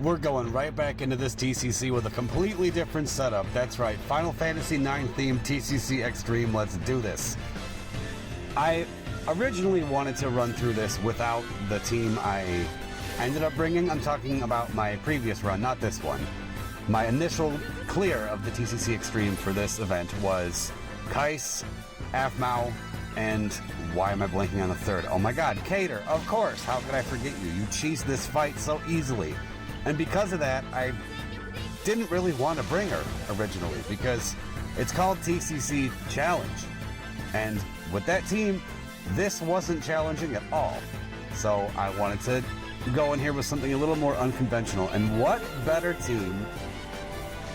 we're going right back into this TCC with a completely different setup. That's right, Final Fantasy IX themed TCC Extreme. Let's do this. I originally wanted to run through this without the team I ended up bringing. I'm talking about my previous run, not this one. My initial clear of the TCC Extreme for this event was Kais, Afmao, and why am I blanking on the third? Oh my god, Cater, of course! How could I forget you? You cheesed this fight so easily. And because of that, I didn't really want to bring her originally, because it's called TCC Challenge. And with that team, this wasn't challenging at all. So I wanted to go in here with something a little more unconventional. And what better team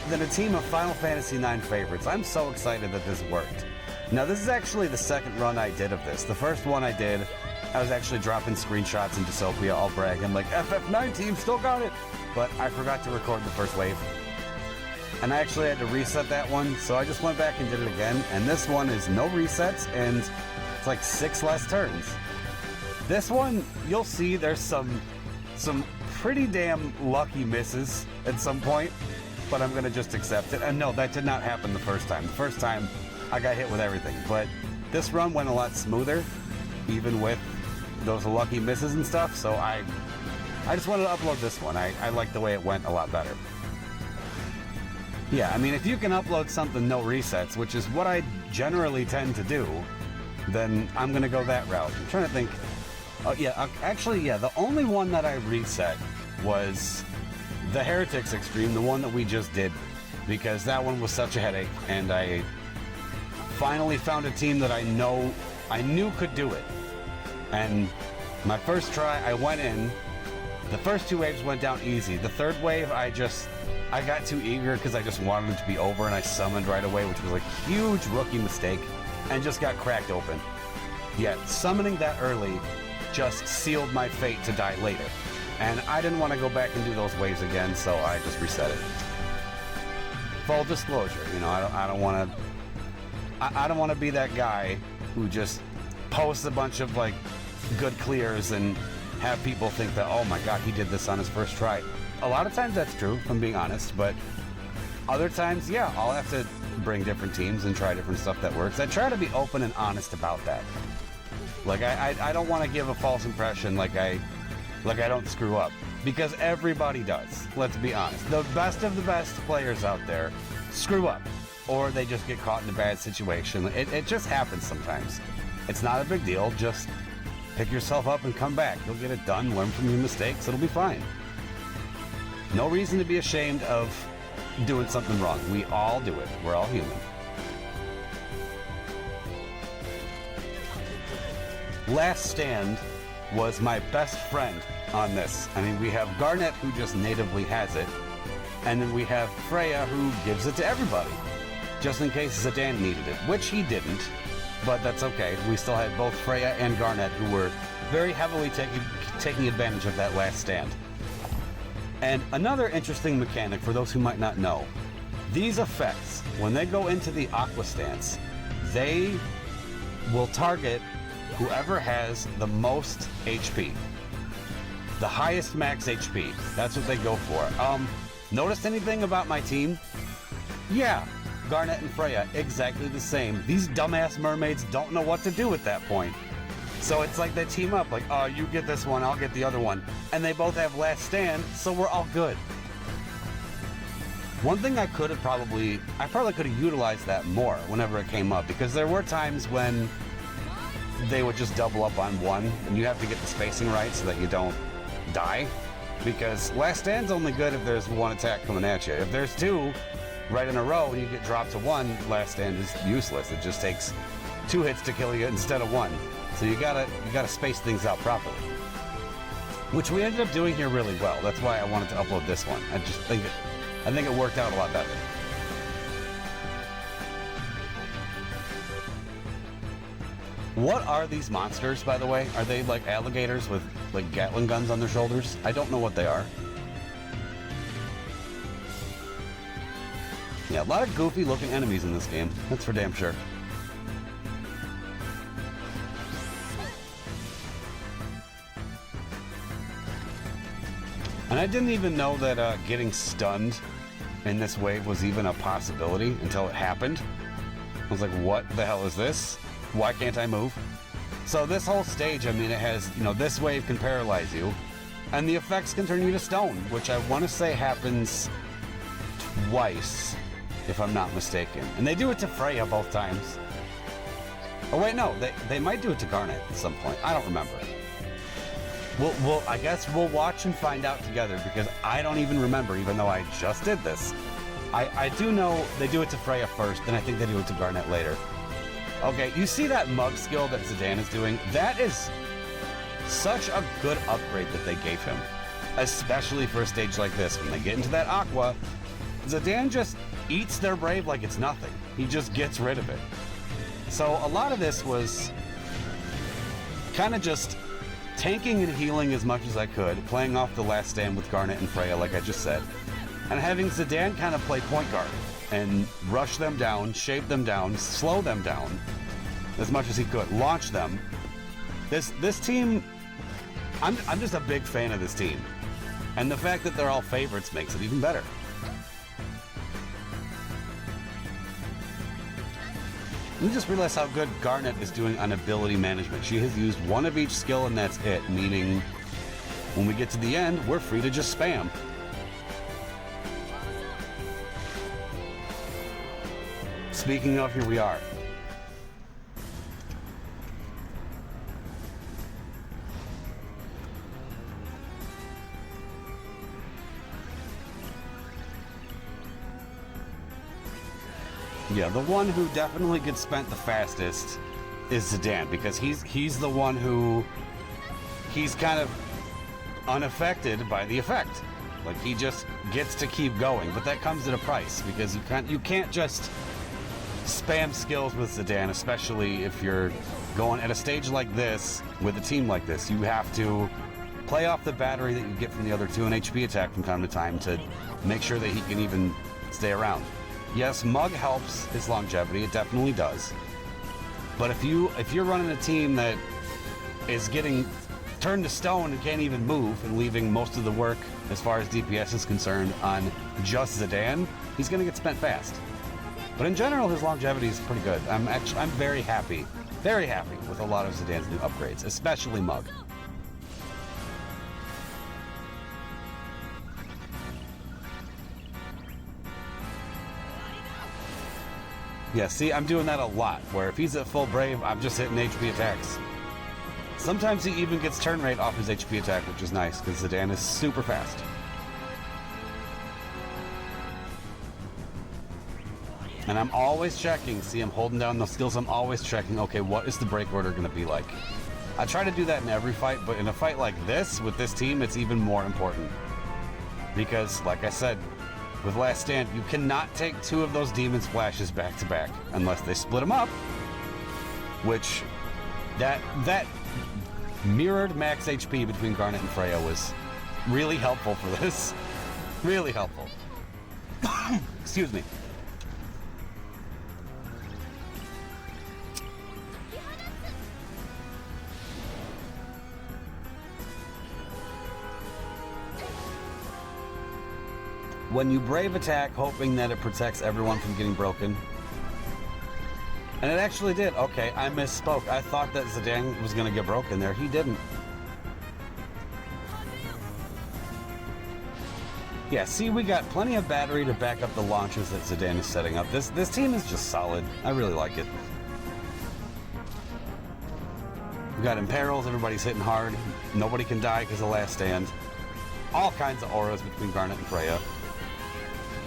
than a team of Final Fantasy IX favorites? I'm so excited that this worked. Now, this is actually the second run I did of this. The first one I did, I was actually dropping screenshots into Sophia, all bragging, like, FF9 team still got it! But I forgot to record the first wave. And I actually had to reset that one, so I just went back and did it again. And this one is no resets, and it's like 6 less turns. This one, you'll see there's some pretty damn lucky misses at some point, but I'm gonna just accept it. And no, that did not happen the first time. The first time, I got hit with everything, but this run went a lot smoother, even with those lucky misses and stuff, so I just wanted to upload this one. I like the way it went a lot better. Yeah, I mean, if you can upload something no resets, which is what I generally tend to do, then I'm gonna go that route. I'm trying to think. Oh yeah, actually, yeah, the only one that I reset was the Heretics Extreme, the one that we just did, because that one was such a headache, and I finally found a team that I knew could do it. And my first try, I went in. The first 2 waves went down easy. The third wave, I got too eager because I just wanted it to be over, and I summoned right away, which was a huge rookie mistake, and just got cracked open. Yet, summoning that early just sealed my fate to die later. And I didn't want to go back and do those waves again, so I just reset it. Full disclosure, you know, I don't want to be that guy who just posts a bunch of, like, good clears and have people think that, oh my god, he did this on his first try. A lot of times that's true, if I'm being honest, but other times, yeah, I'll have to bring different teams and try different stuff that works. I try to be open and honest about that. Like, I don't want to give a false impression like I don't screw up, because everybody does. Let's be honest. The best of the best players out there screw up, or they just get caught in a bad situation. It just happens sometimes. It's not a big deal. Just pick yourself up and come back. You'll get it done, learn from your mistakes, it'll be fine. No reason to be ashamed of doing something wrong. We all do it. We're all human. Last Stand was my best friend on this. I mean, we have Garnet, who just natively has it, and then we have Freya, who gives it to everybody, just in case Zidane needed it, which he didn't, but that's okay. We still had both Freya and Garnet, who were very heavily taking advantage of that Last Stand. And another interesting mechanic for those who might not know, these effects, when they go into the Aqua stance, they will target whoever has the most HP. The highest max HP. That's what they go for. Noticed anything about my team? Yeah, Garnet and Freya, exactly the same. These dumbass mermaids don't know what to do at that point. So it's like they team up, like, oh, you get this one, I'll get the other one. And they both have Last Stand, so we're all good. One thing I probably could have utilized that more whenever it came up, because there were times when they would just double up on one, and you have to get the spacing right so that you don't die. Because Last Stand's only good if there's one attack coming at you. If there's 2 right in a row and you get dropped to 1, Last Stand is useless. It just takes 2 hits to kill you instead of 1. So you gotta space things out properly. Which we ended up doing here really well. That's why I wanted to upload this one. I think it worked out a lot better. What are these monsters, by the way? Are they like alligators with like Gatling guns on their shoulders? I don't know what they are. Yeah, a lot of goofy looking enemies in this game. That's for damn sure. And I didn't even know that getting stunned in this wave was even a possibility until it happened. I was like, what the hell is this? Why can't I move? So this whole stage, I mean, it has, you know, this wave can paralyze you, and the effects can turn you to stone, which I want to say happens twice, if I'm not mistaken. And they do it to Freya both times. Oh wait, no, they might do it to Garnet at some point. I don't remember. I guess we'll watch and find out together, because I don't even remember, even though I just did this. I do know they do it to Freya first, and I think they do it to Garnet later. Okay, you see that mug skill that Zidane is doing? That is such a good upgrade that they gave him, especially for a stage like this. When they get into that aqua, Zidane just eats their brave like it's nothing. He just gets rid of it. So a lot of this was kind of just tanking and healing as much as I could, playing off the last stand with Garnet and Freya, like I just said, and having Zidane kind of play point guard and rush them down, shape them down, slow them down as much as he could, launch them. This team, I'm just a big fan of this team, and the fact that they're all favorites makes it even better. You just realize how good Garnet is doing on ability management. She has used one of each skill and that's it, meaning when we get to the end, we're free to just spam. Speaking of, here we are. Yeah, the one who definitely gets spent the fastest is Zidane, because he's the one who, he's kind of unaffected by the effect. Like, he just gets to keep going, but that comes at a price, because you can't just spam skills with Zidane, especially if you're going at a stage like this with a team like this. You have to play off the battery that you get from the other 2 and HP attack from time to time to make sure that he can even stay around. Yes, Mug helps his longevity, it definitely does. But if you're running a team that is getting turned to stone and can't even move, and leaving most of the work as far as DPS is concerned on just Zidane, he's going to get spent fast. But in general, his longevity is pretty good. I'm very happy with a lot of Zidane's new upgrades, especially Mug. Yeah, see, I'm doing that a lot, where if he's at full brave, I'm just hitting HP attacks. Sometimes he even gets turn rate off his HP attack, which is nice, because Zidane is super fast. And I'm always checking, see, I'm holding down those skills, I'm always checking, okay, what is the break order going to be like? I try to do that in every fight, but in a fight like this, with this team, it's even more important. Because, like I said, with Last Stand, you cannot take 2 of those Demon Splashes back to back, unless they split them up, which, that mirrored max HP between Garnet and Freya was really helpful for this. Really helpful. Excuse me. When you brave attack, hoping that it protects everyone from getting broken. And it actually did. Okay, I misspoke. I thought that Zidane was going to get broken there. He didn't. Yeah, see, we got plenty of battery to back up the launches that Zidane is setting up. This team is just solid. I really like it. We got Imperils. Everybody's hitting hard. Nobody can die because of Last Stand. All kinds of auras between Garnet and Freya.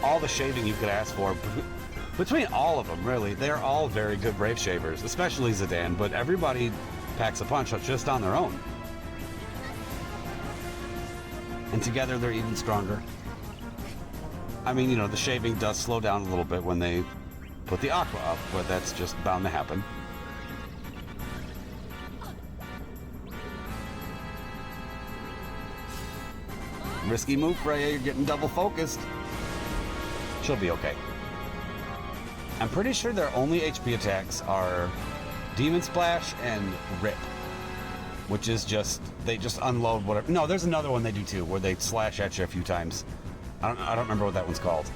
All the shaving you could ask for. Between all of them, really, they're all very good Brave Shavers, especially Zidane, but everybody packs a punch just on their own. And together they're even stronger. I mean, you know, the shaving does slow down a little bit when they put the Aqua up, but that's just bound to happen. Risky move, Freya, you're getting double focused. She'll be okay. I'm pretty sure their only HP attacks are Demon Splash and Rip. which is just, they just unload whatever. No, there's another one they do too, where they slash at you a few times. I don't remember what that one's called.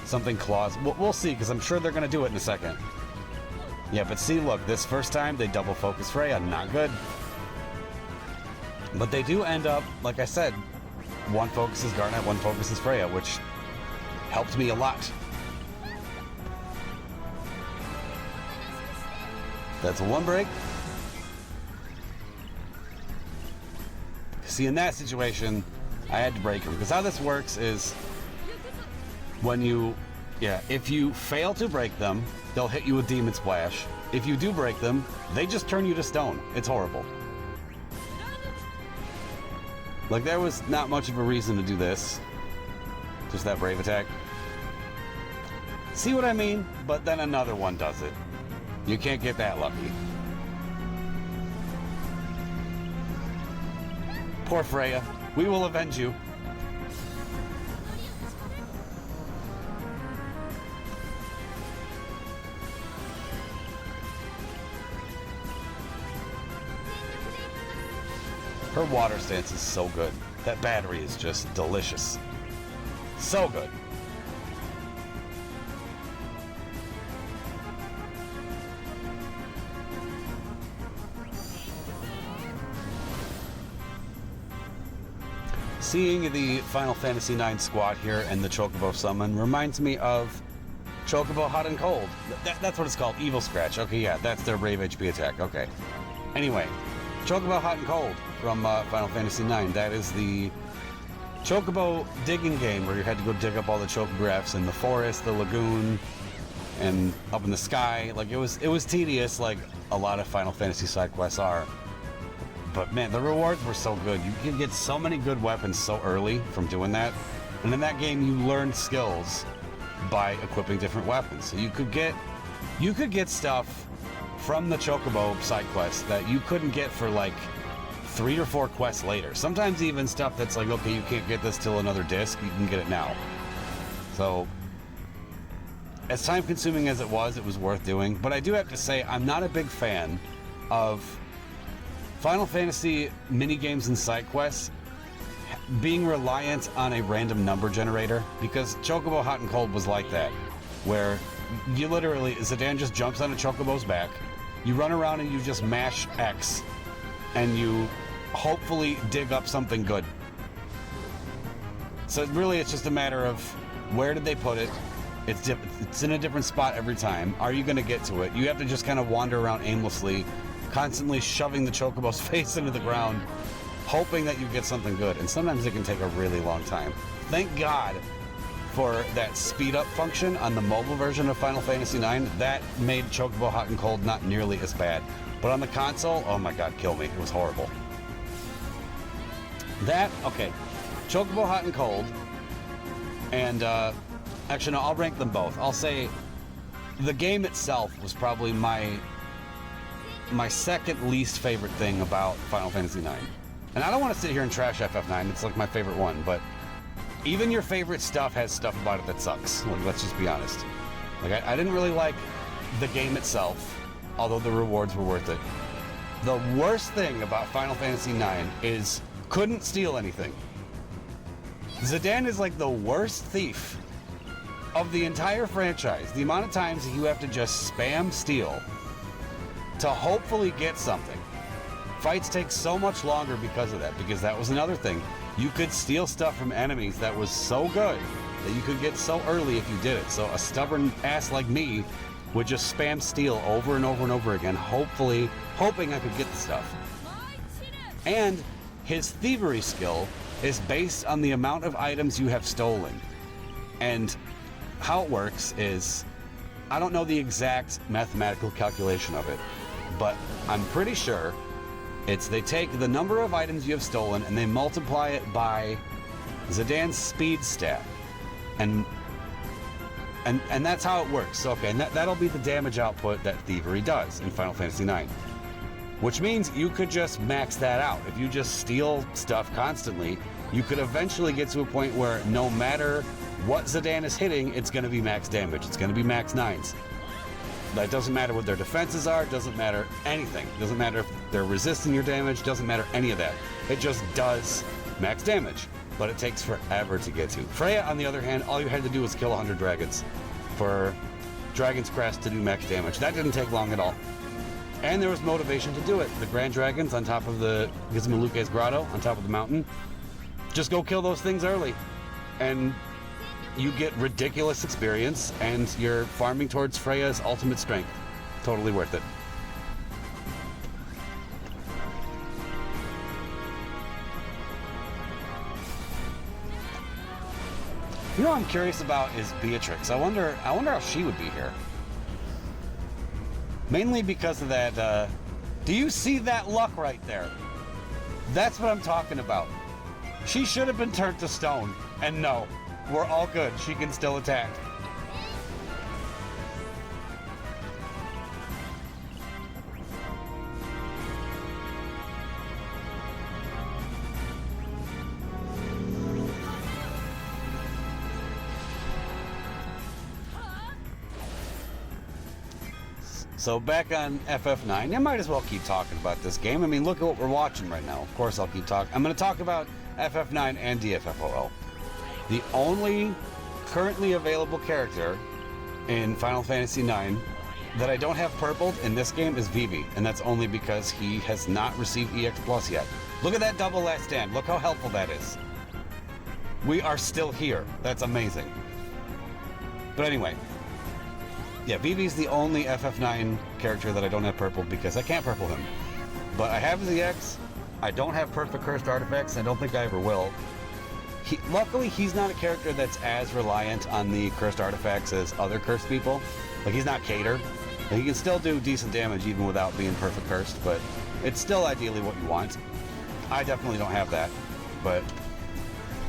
Something claws. We'll see, because I'm sure they're going to do it in a second. Yeah, but see, look, this first time they double focus Freya. Not good. But they do end up, like I said, one focuses Garnet, one focuses Freya, which helped me a lot. That's a one break. See, in that situation, I had to break them. Because how this works is when you, if you fail to break them, they'll hit you with Demon Splash. If you do break them, they just turn you to stone. It's horrible. Like, there was not much of a reason to do this. Just that brave attack. See what I mean? But then another one does it. You can't get that lucky. Poor Freya. We will avenge you. Her water stance is so good. That battery is just delicious. So good. Seeing the Final Fantasy IX squad here and the Chocobo summon reminds me of Chocobo Hot and Cold. That's what it's called, Evil Scratch. Okay, yeah, that's their Brave HP attack. Okay. Anyway, Chocobo Hot and Cold from Final Fantasy IX. That is the Chocobo digging game where you had to go dig up all the Chocographs in the forest, the lagoon, and up in the sky. Like, it was tedious, like a lot of Final Fantasy side quests are. But man, the rewards were so good. You can get so many good weapons so early from doing that. And in that game, you learned skills by equipping different weapons. So you could get stuff from the Chocobo side quest that you couldn't get for like 3 or 4 quests later. Sometimes even stuff that's like, okay, you can't get this till another disc, you can get it now. So as time consuming as it was worth doing. But I do have to say, I'm not a big fan of Final Fantasy minigames and side quests being reliant on a random number generator, because Chocobo Hot and Cold was like that, where you literally, Zidane just jumps on a Chocobo's back, you run around and you just mash X, and you hopefully dig up something good. So really it's just a matter of where did they put it? It's in a different spot every time. Are you going to get to it? You have to just kind of wander around aimlessly, constantly shoving the Chocobo's face into the ground, hoping that you get something good. And sometimes it can take a really long time. Thank God for that speed up function on the mobile version of Final Fantasy IX. That made Chocobo Hot and Cold not nearly as bad. But on the console, oh my God, kill me. It was horrible. Okay. Chocobo Hot and Cold. And, actually, no, I'll rank them both. I'll say the game itself was probably my second least favorite thing about Final Fantasy IX. And I don't want to sit here and trash FF9, it's like my favorite one, but even your favorite stuff has stuff about it that sucks. Like, let's just be honest. Like, I didn't really like the game itself, although the rewards were worth it. The worst thing about Final Fantasy IX is couldn't steal anything. Zidane is like the worst thief of the entire franchise. The amount of times that you have to just spam steal to hopefully get something. Fights take so much longer because of that, because that was another thing. You could steal stuff from enemies that was so good that you could get so early if you did it. So a stubborn ass like me would just spam steal over and over and over again, hoping I could get the stuff. And his thievery skill is based on the amount of items you have stolen. And how it works is, I don't know the exact mathematical calculation of it, but I'm pretty sure they take the number of items you have stolen and they multiply it by Zidane's speed stat. And that's how it works. So, okay, and that'll be the damage output that thievery does in Final Fantasy IX. Which means you could just max that out. If you just steal stuff constantly, you could eventually get to a point where no matter what Zidane is hitting, it's going to be max damage. It's going to be max 9s. That doesn't matter what their defenses are, doesn't matter anything. Doesn't matter if they're resisting your damage, doesn't matter any of that. It just does max damage, but it takes forever to get to. Freya, on the other hand, all you had to do was kill 100 dragons for Dragon's Crest to do max damage. That didn't take long at all. And there was motivation to do it. The Grand Dragons on top of the Gizmaluke's Grotto, on top of the mountain. Just go kill those things early. And you get ridiculous experience, and you're farming towards Freya's ultimate strength. Totally worth it. You know what I'm curious about is Beatrix. I wonder how she would be here. Mainly because of that, do you see that luck right there? That's what I'm talking about. She should have been turned to stone, and no, we're all good. She can still attack. So back on FF9, I might as well keep talking about this game. I mean, look at what we're watching right now. Of course, I'll keep talking. I'm going to talk about FF9 and DFFOO. The only currently available character in Final Fantasy IX that I don't have purpled in this game is Vivi, and that's only because he has not received EX Plus yet. Look at that double last stand. Look how helpful that is. We are still here. That's amazing. But anyway, yeah, Vivi's the only FF9 character that I don't have purple because I can't purple him. But I have his EX. I don't have perfect cursed artifacts. I don't think I ever will. Luckily, he's not a character that's as reliant on the cursed artifacts as other cursed people. Like, he's not Cater. Like, he can still do decent damage even without being perfect cursed, but it's still ideally what you want. I definitely don't have that, but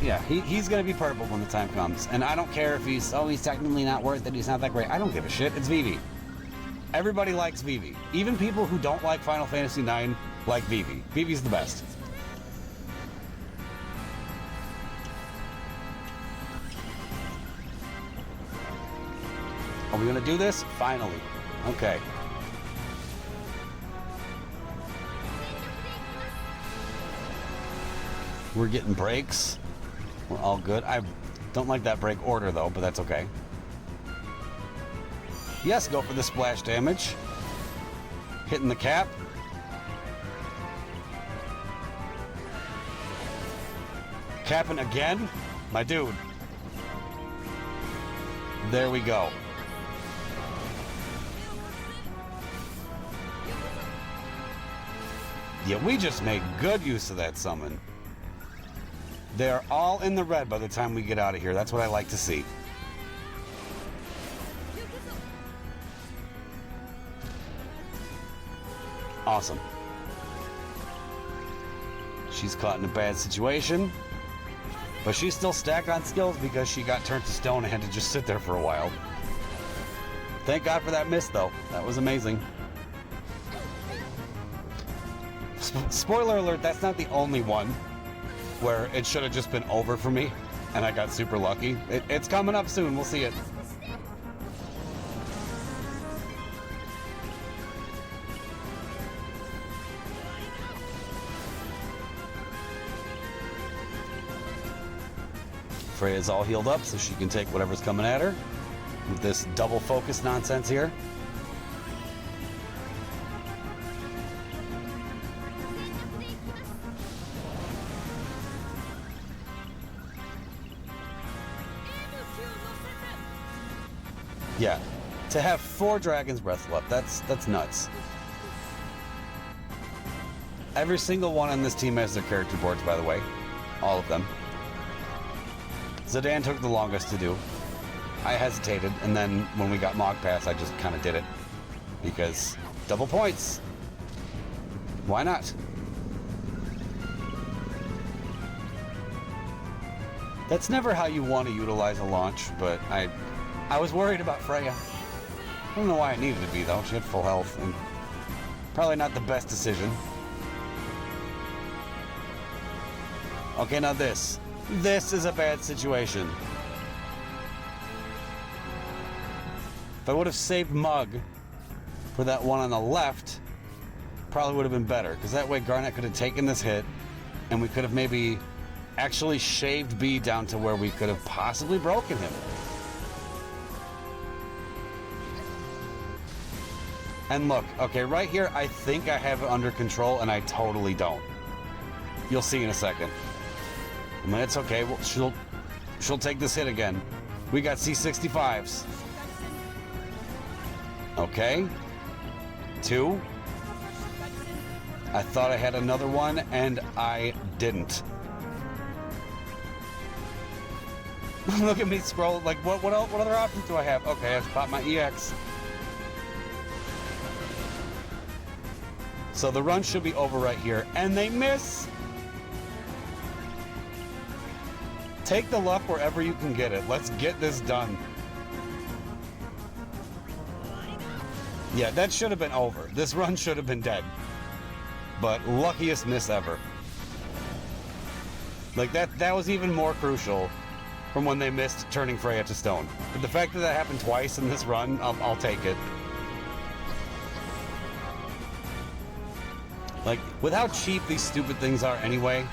yeah, he's going to be purple when the time comes. And I don't care if he's technically not worth it, he's not that great. I don't give a shit. It's Vivi. Everybody likes Vivi. Even people who don't like Final Fantasy IX like Vivi. Vivi's the best. Are we going to do this? Finally. Okay. We're getting breaks. We're all good. I don't like that break order, though, but that's okay. Yes, go for the splash damage. Hitting the cap. Capping again? My dude. There we go. Yeah, we just made good use of that summon. They're all in the red by the time we get out of here. That's what I like to see. Awesome. She's caught in a bad situation, but she's still stacked on skills because she got turned to stone and had to just sit there for a while. Thank God for that miss, though. That was amazing. Spoiler alert, that's not the only one where it should have just been over for me, and I got super lucky. It's coming up soon. We'll see it. Freya's all healed up, so she can take whatever's coming at her with this double focus nonsense here. Yeah, to have 4 Dragon's Breath left, that's nuts. Every single one on this team has their character boards, by the way. All of them. Zidane took the longest to do. I hesitated, and then when we got Mog Pass, I just kind of did it. Because double points. Why not? That's never how you want to utilize a launch, but I was worried about Freya. I don't know why it needed to be, though. She had full health, and probably not the best decision. Okay, now this. This is a bad situation. If I would have saved Mug for that one on the left probably would have been better, because that way Garnet could have taken this hit and we could have maybe actually shaved B down to where we could have possibly broken him. And look, okay, right here, I think I have it under control, and I totally don't. You'll see in a second. I mean, it's okay. Well, she'll take this hit again. We got C65s. Okay. 2. I thought I had another one, and I didn't. Look at me scroll. Like, what other options do I have? Okay, I have to pop my EX. So the run should be over right here, and they miss. Take the luck wherever you can get it. Let's get this done. Yeah, that should have been over. This run should have been dead. But luckiest miss ever. Like, that was even more crucial from when they missed turning Freya to stone. But the fact that that happened twice in this run, I'll take it. Like, with how cheap these stupid things are anyway,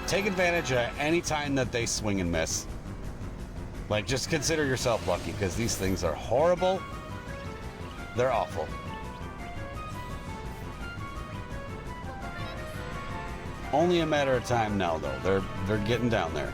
take advantage of any time that they swing and miss. Like, just consider yourself lucky, because these things are horrible. They're awful. Only a matter of time now, though. They're getting down there.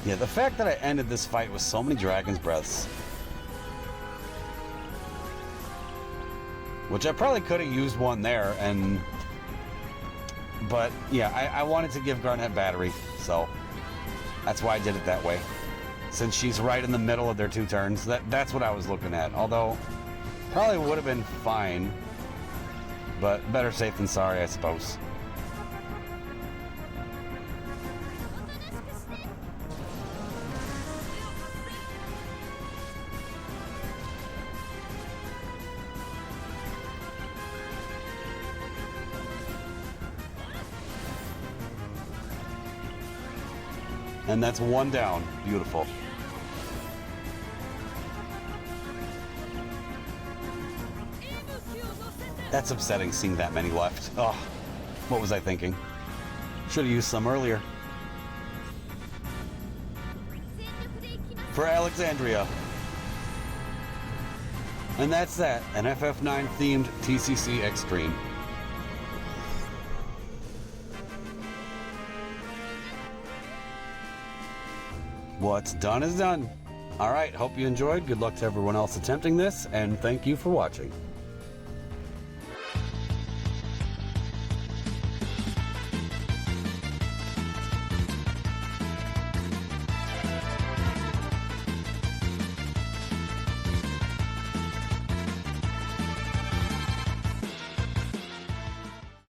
Yeah, the fact that I ended this fight with so many Dragon's Breaths, which I probably could have used one there, but yeah, I wanted to give Garnet battery, so that's why I did it that way. Since she's right in the middle of their 2 turns, that's what I was looking at. Although, probably would have been fine, but better safe than sorry, I suppose. And that's 1 down. Beautiful. That's upsetting, seeing that many left. Oh, what was I thinking? Should have used some earlier. For Alexandria. And that's that. An FF9 themed TCC Extreme. What's done is done. All right, hope you enjoyed. Good luck to everyone else attempting this, and thank you for watching.